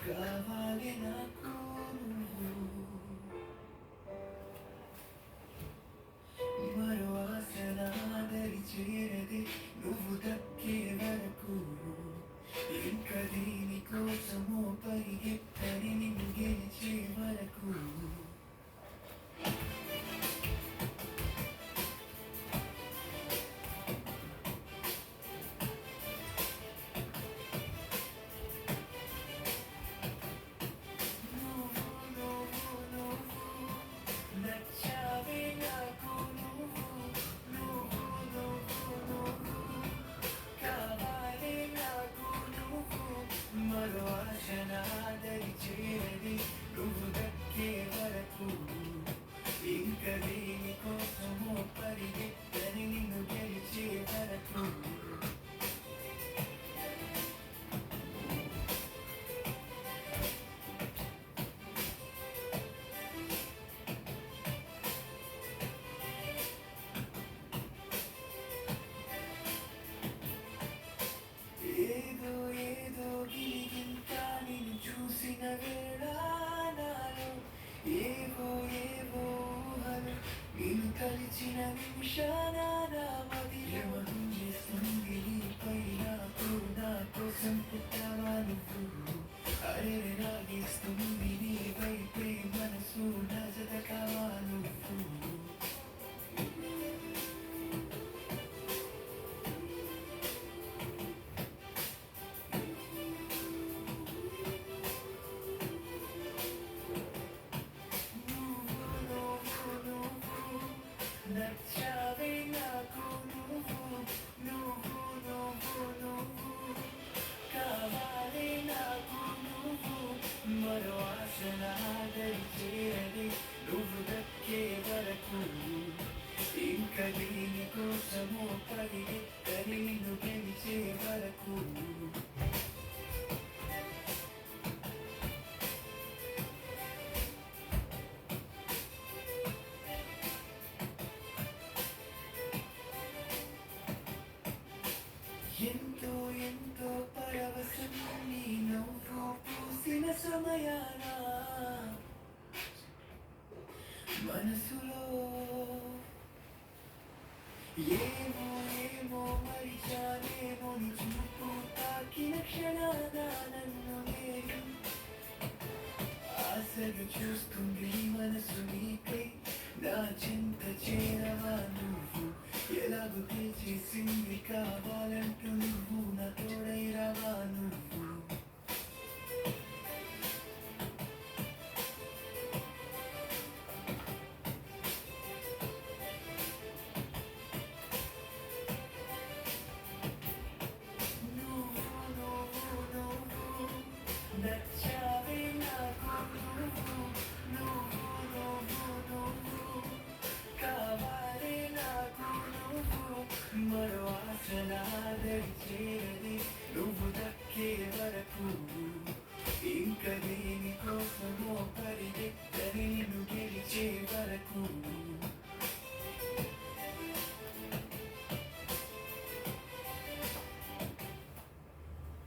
కావాలి నాకు నువ్వు. మరో ఆశ నాదరి చేరది నువ్వు దక్కే వరకు. ఇంకా దీనికోసమో పరిగెత్తని నిన్ను గెలిచే వరకు. నచ్చావే నాకు నువ్వు, నువ్వు నువ్వు నువ్వు కావాలి నాకు నువ్వు. మరో ఆశ నాదరి చేరది నువ్వు దక్కే వరకు. ఇంకా దేనికోసమో పరిగెత్తని నిన్ను గెలిచే వరకు. ఏదో ఏదో గిలిగింతా నిన్ను చూసిన వేళ నాలో ఏవో ఏవో ఊహలు నిన్ను కలిసిన నిమిషాన నా మదిలో చేస్తుంది నీపై నా కోసం పుట్టావా నువ్వు. అరే రాగిస్తుంది నీ వైపే మనసు నా జత కావా నువ్వు. నచ్చావే నాకు నువ్వు, నువ్వు నువ్వు నువ్వు కావాలి నాకు నువ్వు. మరో ఆశ నాదరి చేరది నువ్వు దక్కే వరకు. ఇంకా దీనికోసమో పరిగెత్తని నిన్ను గెలిచే వరకు. ఎంతో ఎంతో పరవశం నీ నవ్వు పూసిన సమయాన మనసులో ఏమో ఏమో మరిచానేమో నీ చూపు తాకిన క్షణాన నన్ను నేను ఆశగా చూస్తుంది మనసు నీకై నా చింత చేరవా నువ్వు. ఎలాగో చేసింది కావాలని